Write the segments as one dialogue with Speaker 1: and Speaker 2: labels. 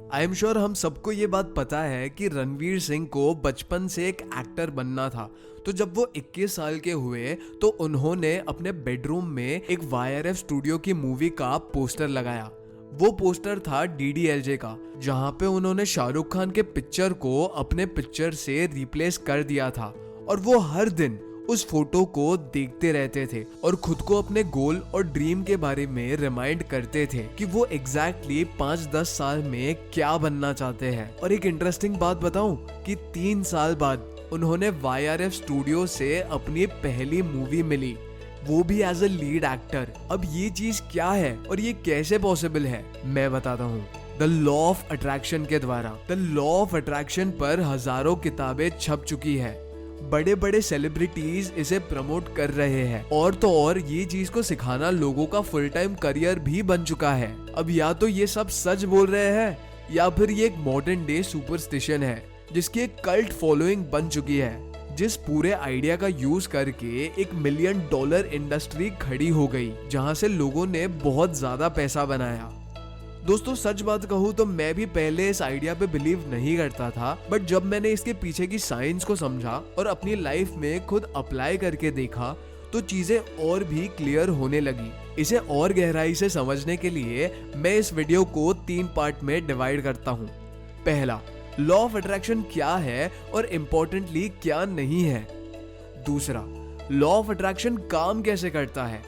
Speaker 1: I am sure हम सबको ये बात पता है कि रणवीर सिंह को बचपन से एक एक्टर बनना था। तो जब वो 21 साल के हुए तो उन्होंने अपने बेडरूम में एक वाईआरएफ स्टूडियो की मूवी का पोस्टर लगाया। वो पोस्टर था डीडीएलजे का, जहां पे उन्होंने शाहरुख खान के पिक्चर को अपने पिक्चर से रिप्लेस कर दिया था। और वो हर दिन उस फोटो को देखते रहते थे और खुद को अपने गोल और ड्रीम के बारे में रिमाइंड करते थे कि वो एग्जैक्टली 5-10 साल में क्या बनना चाहते हैं। और एक इंटरेस्टिंग बात बताऊं कि 3 साल बाद उन्होंने वाईआरएफ स्टूडियो से अपनी पहली मूवी मिली, वो भी एज अ लीड एक्टर। अब ये चीज क्या है और ये कैसे पॉसिबल है, मैं बताता हूँ। द लॉ ऑफ अट्रैक्शन के द्वारा। द लॉ ऑफ अट्रैक्शन पर हजारों किताबें छप चुकी है, बड़े बड़े सेलिब्रिटीज इसे प्रमोट कर रहे हैं और तो और ये चीज को सिखाना लोगों का फुल टाइम करियर भी बन चुका है। अब या तो ये सब सच बोल रहे हैं या फिर ये एक मॉडर्न डे सुपरस्टिशन है जिसकी एक कल्ट फॉलोइंग बन चुकी है, जिस पूरे आइडिया का यूज करके एक $1 मिलियन इंडस्ट्री खड़ी हो गई जहां से लोगों ने बहुत ज्यादा पैसा बनाया। दोस्तों सच बात कहूँ तो मैं भी पहले इस आइडिया पे बिलीव नहीं करता था, बट जब मैंने इसके पीछे की साइंस को समझा और अपनी लाइफ में खुद अप्लाई करके देखा तो चीजें और भी क्लियर होने लगी। इसे और गहराई से समझने के लिए मैं इस वीडियो को 3 पार्ट में डिवाइड करता हूँ। पहला, लॉ ऑफ अट्रैक्शन क्या है और इम्पोर्टेंटली क्या नहीं है। दूसरा, लॉ ऑफ अट्रैक्शन काम कैसे करता है।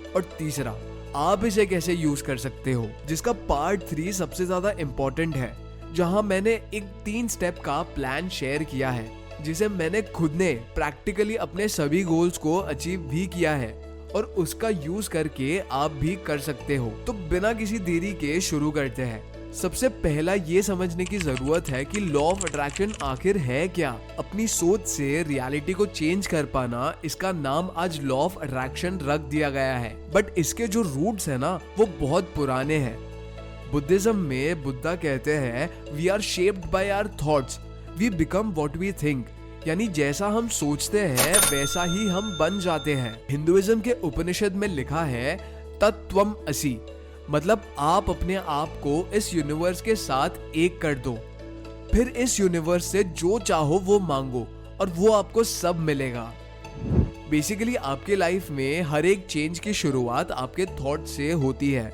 Speaker 1: और तीसरा, आप इसे कैसे यूज कर सकते हो, जिसका पार्ट 3 सबसे ज्यादा इम्पोर्टेंट है, जहां मैंने एक 3 स्टेप का प्लान शेयर किया है जिसे मैंने खुद ने प्रैक्टिकली अपने सभी गोल्स को अचीव भी किया है और उसका यूज करके आप भी कर सकते हो। तो बिना किसी देरी के शुरू करते हैं। सबसे पहला ये समझने की जरूरत है कि लॉ ऑफ अट्रैक्शन आखिर है क्या। अपनी सोच से रियलिटी को चेंज कर पाना, इसका नाम आज लॉ ऑफ अट्रैक्शन रख दिया गया है। बट इसके जो रूट्स है ना वो बहुत पुराने हैं। बुद्धिज्म में बुद्धा कहते हैं we are shaped by our thoughts, we become what we think, यानी जैसा हम सोचते हैं वैसा ही हम बन जाते हैं। हिंदुइज्म के उपनिषद में लिखा है तत्त्वम असि, मतलब आप अपने आप को इस यूनिवर्स के साथ एक कर दो, फिर इस यूनिवर्स से जो चाहो वो मांगो और वो आपको सब मिलेगा। बेसिकली आपके लाइफ में हर एक चेंज की शुरुआत आपके थॉट से होती है।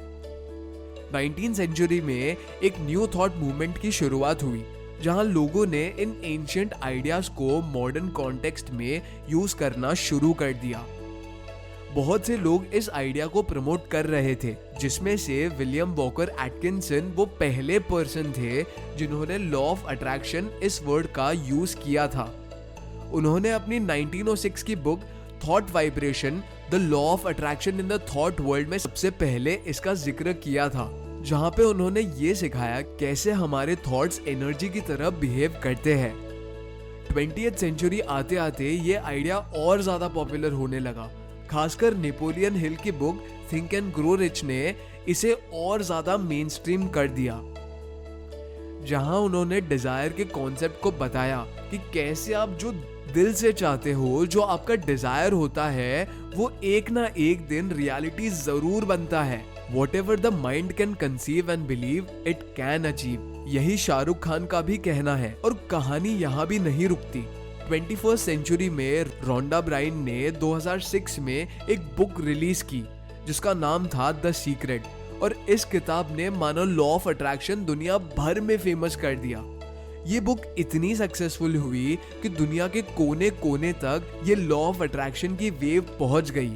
Speaker 1: 19th सेंचुरी में एक न्यू थॉट मूवमेंट की शुरुआत हुई जहां लोगों ने इन एंशिएंट आइडियाज को मॉडर्न कॉन्टेक्स्ट में यूज करना शुरू कर दिया। बहुत से लोग इस आइडिया को प्रमोट कर रहे थे, जिसमें से विलियम वॉकर एटकिंसन वो पहले पर्सन थे जिन्होंने लॉ ऑफ अट्रैक्शन इस वर्ड का यूज किया था। उन्होंने अपनी 1906 की book thought vibration the law of attraction in the thought world में सबसे पहले इसका जिक्र किया था, जहां पे उन्होंने ये सिखाया कैसे हमारे थॉट्स एनर्जी की तरह बिहेव करते हैं। 20th सेंचुरी आते आते ये आइडिया और ज्यादा पॉपुलर होने लगा। खासकर नेपोलियन हिल की book think and grow rich ने इसे और ज्यादा मेन स्ट्रीम कर दिया, जहां उन्होंने डिजायर के कॉन्सेप्ट को बताया कि कैसे आप जो दिल से चाहते हो, जो आपका डिजायर होता है, वो एक ना एक दिन रियलिटी जरूर बनता है। Whatever the mind can conceive and believe, it can achieve। यही शाहरुख खान का भी कहना है और कहानी यहाँ भी नहीं रुकती। 21st सेंचुरी में रोंडा ब्राइन ने 2006 में एक बुक रिलीज की जिसका नाम था द सीक्रेट, और इस किताब ने मानो लॉ ऑफ अट्रैक्शन दुनिया भर में फेमस कर दिया। ये बुक इतनी सक्सेसफुल हुई कि दुनिया के कोने कोने तक ये लॉ ऑफ अट्रैक्शन की वेव पहुंच गई।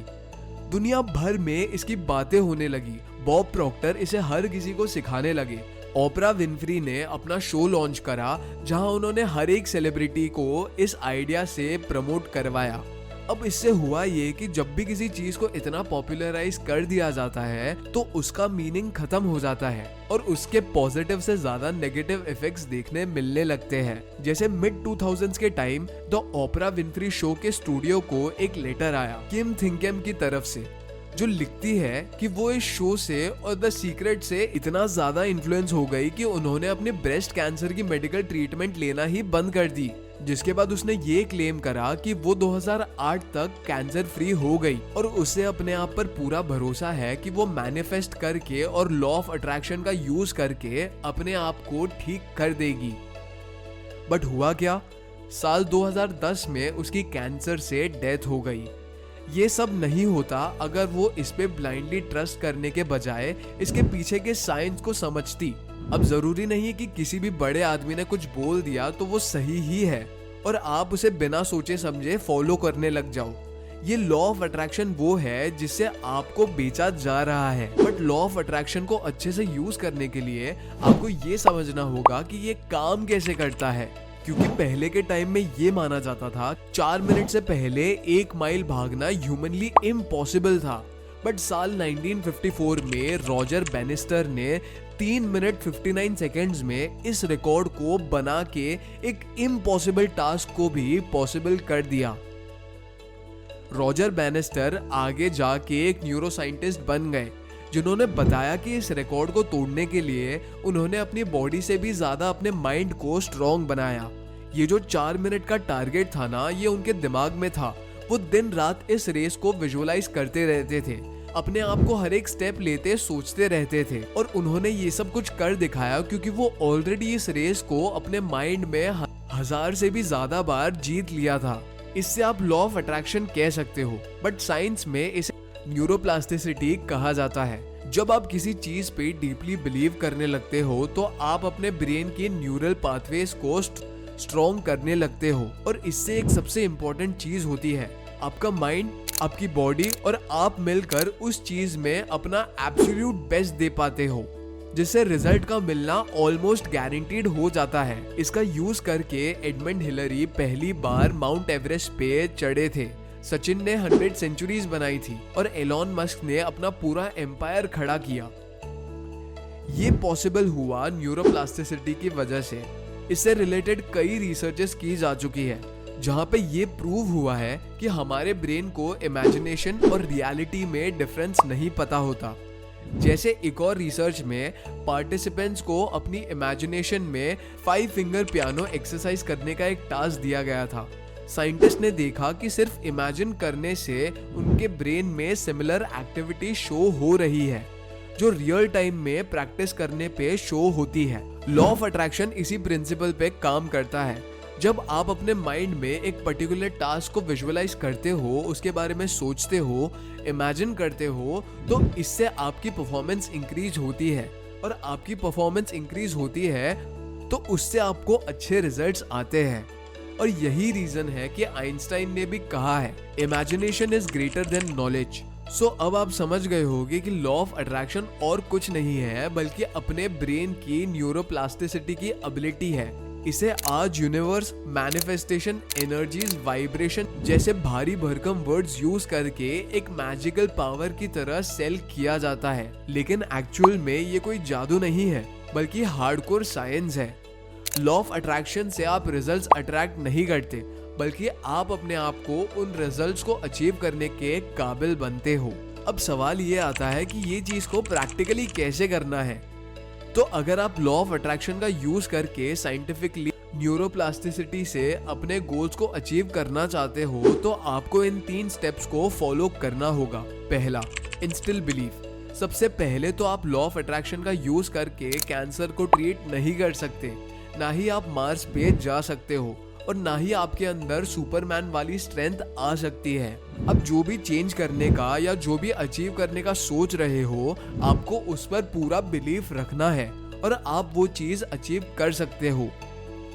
Speaker 1: दुनिया भर में इसकी बातें होने लगी। बॉब प्रॉक्टर इसे हर किसी को सिखाने लगे। ओपरा विनफ्री ने अपना शो लॉन्च करा जहां उन्होंने हर एक सेलिब्रिटी को इस आइडिया से प्रमोट करवाया। अब इससे हुआ ये कि जब भी किसी चीज को इतना पॉपुलराइज कर दिया जाता है तो उसका मीनिंग खत्म हो जाता है और उसके पॉजिटिव से ज्यादा नेगेटिव इफेक्ट्स देखने मिलने लगते हैं। जैसे मिड 2000s के time the opener Winfrey show के स्टूडियो को एक लेटर आया किम थिंकम की तरफ से, जो लिखती है कि वो इस शो से और द सीक्रेट से इतना ज्यादा इन्फ्लुएंस हो गई कि उन्होंने अपने ब्रेस्ट कैंसर की मेडिकल ट्रीटमेंट लेना ही बंद कर दी। जिसके बाद उसने ये क्लेम करा कि वो 2008 तक कैंसर फ्री हो गई और उसे अपने आप पर पूरा भरोसा है कि वो मैनिफेस्ट करके और लॉ ऑफ अट्रैक्शन का यूज करके अपने आप को ठीक कर देगी। बट हुआ क्या? साल 2010 में उसकी कैंसर से डेथ हो गई। ये सब नहीं होता अगर वो इस पे ब्लाइंडली ट्रस्ट करने के बजाय इसके पीछे के साइंस को समझती। अब जरूरी नहीं है कि किसी भी बड़े आदमी ने कुछ बोल दिया तो वो सही ही है और आप उसे बिना सोचे समझे फॉलो करने लग जाओ। ये लॉ ऑफ अट्रैक्शन वो है जिससे आपको बेचा जा रहा है। बट लॉ ऑफ अट्रैक्शन को अच्छे से यूज करने के लिए आपको ये समझना होगा कि ये काम कैसे करता है, क्योंकि पहले के टाइम में ये माना जाता था 4 मिनट से पहले 1 माइल भागना ह्यूमनली इम्पॉसिबल था। बट साल 1954 में रॉजर बैनिस्टर ने 3 मिनट 59 सेकेंड्स में इस रिकॉर्ड को बना के एक इम्पॉसिबल टास्क को भी पॉसिबल कर दिया। रॉजर बैनिस्टर आगे जाके एक न्यूरोसाइंटिस्ट बन गए जिन्होंने बताया कि इस रिकॉर्ड को तोड़ने के लिए उन्होंने अपनी बॉडी से भी ज्यादा अपने माइंड को स्ट्रॉन्ग बनाया। ये जो 4 मिनट का टारगेट था ना, ये उनके दिमाग में था। वो दिन रात इस रेस को विजुअलाइज करते रहते थे, अपने आप को हर एक स्टेप लेते सोचते रहते थे और उन्होंने ये सब कुछ कर दिखाया क्योंकि वो ऑलरेडी इस रेस को अपने माइंड में 1000 से भी ज्यादा बार जीत लिया था। इससे आप लॉ ऑफ अट्रैक्शन कह सकते हो, बट साइंस में इसे न्यूरोप्लास्टिसिटी कहा जाता है। जब आप किसी चीज पे डीपली बिलीव करने लगते हो तो आप अपने ब्रेन की न्यूरल पाथवेज को स्ट्रॉन्ग करने लगते हो और इससे एक सबसे इम्पोर्टेंट चीज होती है, आपका माइंड, आपकी बॉडी और आप मिलकर उस चीज में अपना एब्सोल्यूट बेस्ट दे पाते हो, जिससे रिजल्ट का मिलना ऑलमोस्ट गारंटीड हो जाता है। इसका यूज करके एडमंड हिलरी पहली बार माउंट एवरेस्ट पे चढ़े थे, सचिन ने 100 सेंचुरीज बनाई थी और एलॉन मस्क ने अपना पूरा एम्पायर खड़ा किया। ये पॉसिबल हुआ न्यूरोप्लास्टिसिटी की वजह से। इससे रिलेटेड कई रिसर्चेस की जा चुकी है जहां पे ये प्रूव हुआ है कि हमारे ब्रेन को इमेजिनेशन और रियलिटी में डिफरेंस नहीं पता होता। जैसे एक और रिसर्च में पार्टिसिपेंट्स को अपनी इमेजिनेशन में 5 फिंगर पियानो एक्सरसाइज करने का एक टास्क दिया गया था। साइंटिस्ट ने देखा कि सिर्फ इमेजिन करने से उनके ब्रेन में सिमिलर एक्टिविटी शो हो रही है जो रियल टाइम में प्रैक्टिस करने पे शो होती है। लॉ ऑफ अट्रैक्शन इसी प्रिंसिपल पे काम करता है। जब आप अपने माइंड में एक पर्टिकुलर टास्क को विजुअलाइज करते हो, उसके बारे में सोचते हो, इमेजिन करते हो, तो इससे आपकी परफॉर्मेंस इंक्रीज होती है और आपकी परफॉर्मेंस इंक्रीज होती है तो उससे आपको अच्छे रिजल्ट्स आते हैं। और यही रीजन है कि आइंस्टाइन ने भी कहा है, imagination is greater than knowledge. So अब आप समझ गए होंगे कि लॉ ऑफ अट्रैक्शन और कुछ नहीं है बल्कि अपने ब्रेन की न्यूरोप्लास्टिसिटी की एबिलिटी है। इसे आज यूनिवर्स, मैनिफेस्टेशन, एनर्जीज, वाइब्रेशन जैसे भारी भरकम वर्ड्स यूज करके एक मैजिकल पावर की तरह सेल किया जाता है, लेकिन एक्चुअल में ये कोई जादू नहीं है बल्कि हार्डकोर साइंस है। लॉ ऑफ अट्रैक्शन से आप रिजल्ट्स अट्रैक्ट नहीं करते बल्कि आप अपने आप को उन रिजल्ट्स को अचीव करने के काबिल बनते हो। अब सवाल ये आता है कि ये चीज को प्रैक्टिकली कैसे करना है। तो अगर आप लॉ ऑफ अट्रैक्शन का यूज करके साइंटिफिकली न्यूरोप्लास्टिसिटी से अपने गोल्स को अचीव करना चाहते हो तो आपको इन 3 स्टेप्स को फॉलो करना होगा। पहला, इंस्टिल बिलीफ। सबसे पहले तो आप लॉ ऑफ अट्रैक्शन का यूज करके कैंसर को ट्रीट नहीं कर सकते, ना ही आप मार्स पे जा सकते हो और ना ही आपके अंदर सुपरमैन वाली स्ट्रेंथ आ सकती है। अब जो भी चेंज करने का या जो भी अचीव करने का सोच रहे हो, आपको उस पर पूरा बिलीफ रखना है और आप वो चीज अचीव कर सकते हो।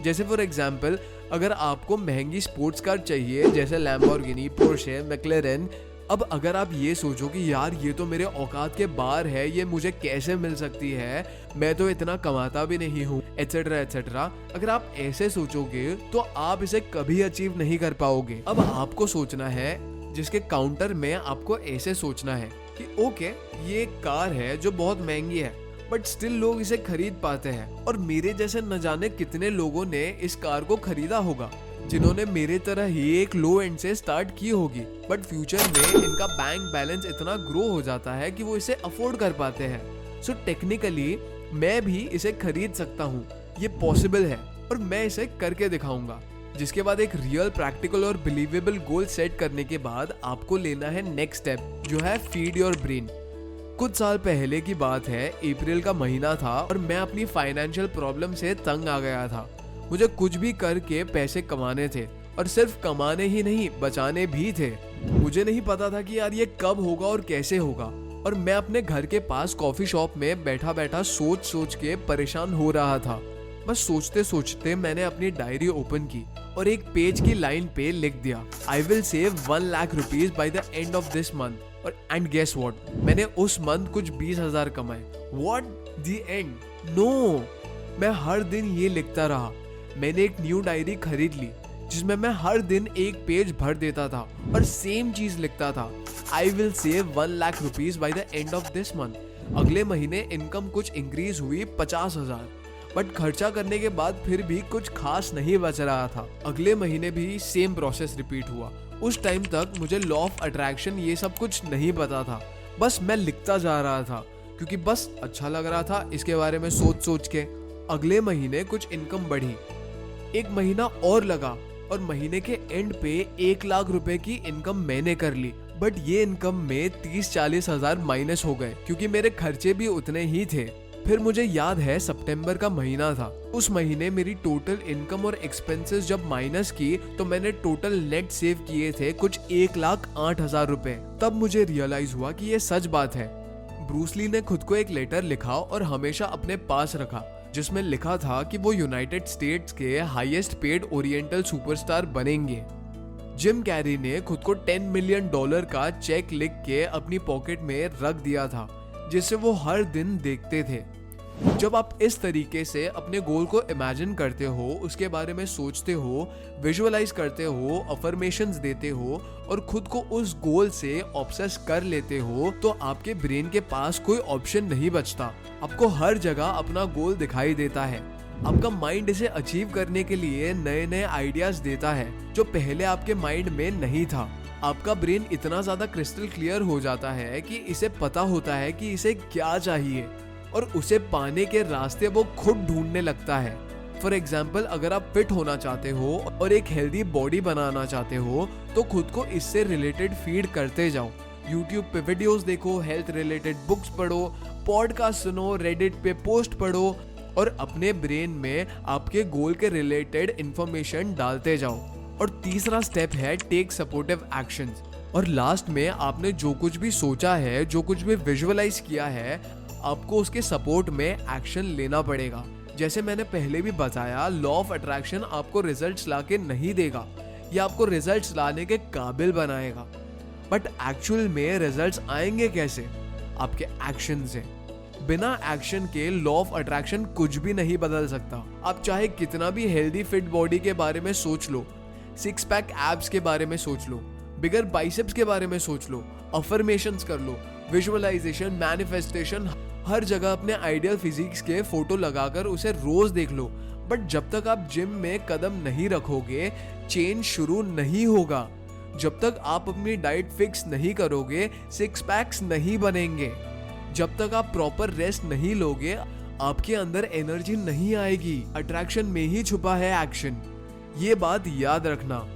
Speaker 1: जैसे फॉर एग्जाम्पल, अगर आपको महंगी स्पोर्ट्स कार चाहिए जैसे लैम्बोर्गिनी, पोर्शे, मैक्लेरेन, अब अगर आप ये सोचो कि यार ये तो मेरे औकात के बाहर है, ये मुझे कैसे मिल सकती है, मैं तो इतना कमाता भी नहीं हूँ, एटसेट्रा एटसेट्रा, अगर आप ऐसे सोचोगे तो आप इसे कभी अचीव नहीं कर पाओगे। अब आपको सोचना है, जिसके काउंटर में आपको ऐसे सोचना है कि ओके, ये एक कार है जो बहुत महंगी है बट स्टिल लोग इसे खरीद पाते हैं और मेरे जैसे न जाने कितने लोगों ने इस कार को खरीदा होगा जिन्होंने मेरे तरह ही एक लो एंड से स्टार्ट की होगी, बट फ्यूचर में इनका बैंक बैलेंस इतना ग्रो हो जाता है कि वो इसे अफोर्ड कर पाते हैं। सो टेक्निकली मैं भी इसे खरीद सकता हूँ, ये पॉसिबल है और मैं इसे करके दिखाऊंगा। जिसके बाद एक रियल, प्रैक्टिकल और बिलीवेबल गोल सेट करने के बाद आपको लेना है नेक्स्ट स्टेप, जो है फीड योर ब्रेन। कुछ साल पहले की बात है, अप्रैल का महीना था और मैं अपनी फाइनेंशियल प्रॉब्लम से तंग आ गया था। मुझे कुछ भी करके पैसे कमाने थे, और सिर्फ कमाने ही नहीं, बचाने भी थे। मुझे नहीं पता था कि यार ये कब होगा और कैसे होगा, और मैं अपने घर के पास कॉफी शॉप में बैठा बैठा सोच सोच के परेशान हो रहा था। बस सोचते सोचते मैंने अपनी डायरी ओपन की और एक पेज की लाइन पे लिख दिया, I will save 1 lakh rupees by the end of this month. और एंड गेस व्हाट, मैंने उस मंथ कुछ 20,000 कमाए। What, the end? नो, मैं हर दिन ये लिखता रहा। मैंने एक न्यू डायरी खरीद ली जिसमें मैं हर दिन एक पेज भर देता था और सेम चीज लिखता था, I will save 1 lakh rupees by the end of this month. अगले महीने इनकम कुछ इंक्रीज हुई 50,000, बट खर्चा करने के बाद फिर भी कुछ खास नहीं बच रहा था। अगले महीने भी सेम प्रोसेस रिपीट हुआ। उस टाइम तक मुझे लॉ ऑफ अट्रैक्शन ये सब कुछ नहीं पता था, बस मैं लिखता जा रहा था क्योंकि बस अच्छा लग रहा था इसके बारे में सोच सोच के। अगले महीने कुछ इनकम बढ़ी, एक महीना और लगा और महीने के एंड पे 1 लाख रुपए की इनकम मैंने कर ली। बट ये इनकम में 30-40 हजार माइनस हो गए क्योंकि मेरे खर्चे भी उतने ही थे। फिर मुझे याद है सितंबर का महीना था। उस महीने मेरी टोटल इनकम और एक्सपेंसेस जब माइनस की तो मैंने टोटल नेट सेव किए थे कुछ 1,08,000 रुपए। तब मुझे रियलाइज हुआ कि ये सच बात है। ब्रूस ली ने खुद को एक लेटर लिखा और हमेशा अपने पास रखा, जिसमें लिखा था कि वो यूनाइटेड स्टेट्स के हाईएस्ट पेड ओरिएंटल सुपरस्टार बनेंगे। जिम कैरी ने खुद को $10 मिलियन का चेक लिख के अपनी पॉकेट में रख दिया था, जिसे वो हर दिन देखते थे। जब आप इस तरीके से अपने गोल को इमेजिन करते हो, उसके बारे में सोचते हो, विजुअलाइज करते हो, अफर्मेशंस देते हो और खुद को उस गोल से ऑब्सेस कर लेते हो, तो आपके ब्रेन के पास कोई ऑप्शन नहीं बचता। आपको हर जगह अपना गोल दिखाई देता है। आपका माइंड इसे अचीव करने के लिए नए नए आइडियाज देता है जो पहले आपके माइंड में नहीं था। आपका ब्रेन इतना ज्यादा क्रिस्टल क्लियर हो जाता है कि इसे पता होता है कि इसे क्या चाहिए और उसे पाने के रास्ते वो खुद ढूंढने लगता है। फॉर एग्जाम्पल, अगर आप फिट होना चाहते हो और एक हेल्दी बॉडी बनाना चाहते हो तो खुद को इससे रिलेटेड फीड करते जाओ। यूट्यूब पे वीडियोस देखो, हेल्थ रिलेटेड बुक्स पढ़ो, पॉडकास्ट सुनो, रेडिट पे पोस्ट पढ़ो और अपने ब्रेन में आपके गोल के रिलेटेड इंफॉर्मेशन डालते जाओ। और तीसरा स्टेप है टेक सपोर्टिव एक्शंस। और लास्ट में आपने जो कुछ भी सोचा है, जो कुछ भी विजुअलाइज किया है, आपको उसके सपोर्ट में एक्शन लेना पड़ेगा। जैसे मैंने पहले भी बताया, लॉ ऑफ अट्रैक्शन आपको रिजल्ट्स लाके नहीं देगा, ये आपको रिजल्ट्स लाने के काबिल बनाएगा। बट एक्चुअल में रिजल्ट्स आएंगे कैसे? आपके एक्शन से। बिना एक्शन के लॉ ऑफ अट्रैक्शन कुछ भी नहीं बदल सकता। आप चाहे कितना भी हेल्दी फिट बॉडी के बारे में सोच लो, 6 पैक एब्स के बारे में सोच लो, बिगर बाइसेप्स के बारे में सोच लो, अफर्मेशंस कर लो, विजुअलाइजेशन, मैनिफेस्टेशन, हर जगह अपने आइडियल फिजिक्स के फोटो लगाकर उसे रोज देख लो, बट जब तक आप जिम में कदम नहीं रखोगे, चेंज शुरू नहीं होगा। जब तक आप अपनी डाइट फिक्स नहीं करोगे, 6 पैक्स नहीं बनेंगे। जब तक आप प्रॉपर रेस्ट नहीं लोगे, आपके अंदर एनर्जी नहीं आएगी। अट्रैक्शन में ही छुपा है एक्शन। ये बात याद रखना।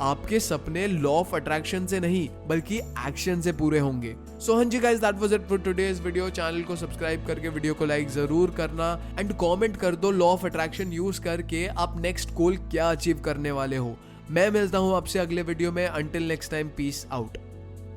Speaker 1: आपके सपने लॉ ऑफ अट्रैक्शन से नहीं बल्कि एक्शन से पूरे होंगे। सो हाँ जी guys, that was it for today's video. Channel को सब्सक्राइब करके वीडियो को लाइक जरूर करना एंड कमेंट कर दो लॉ ऑफ अट्रैक्शन यूज करके आप नेक्स्ट गोल क्या अचीव करने वाले हो। मैं मिलता हूँ आपसे अगले वीडियो में। Until next time, peace out.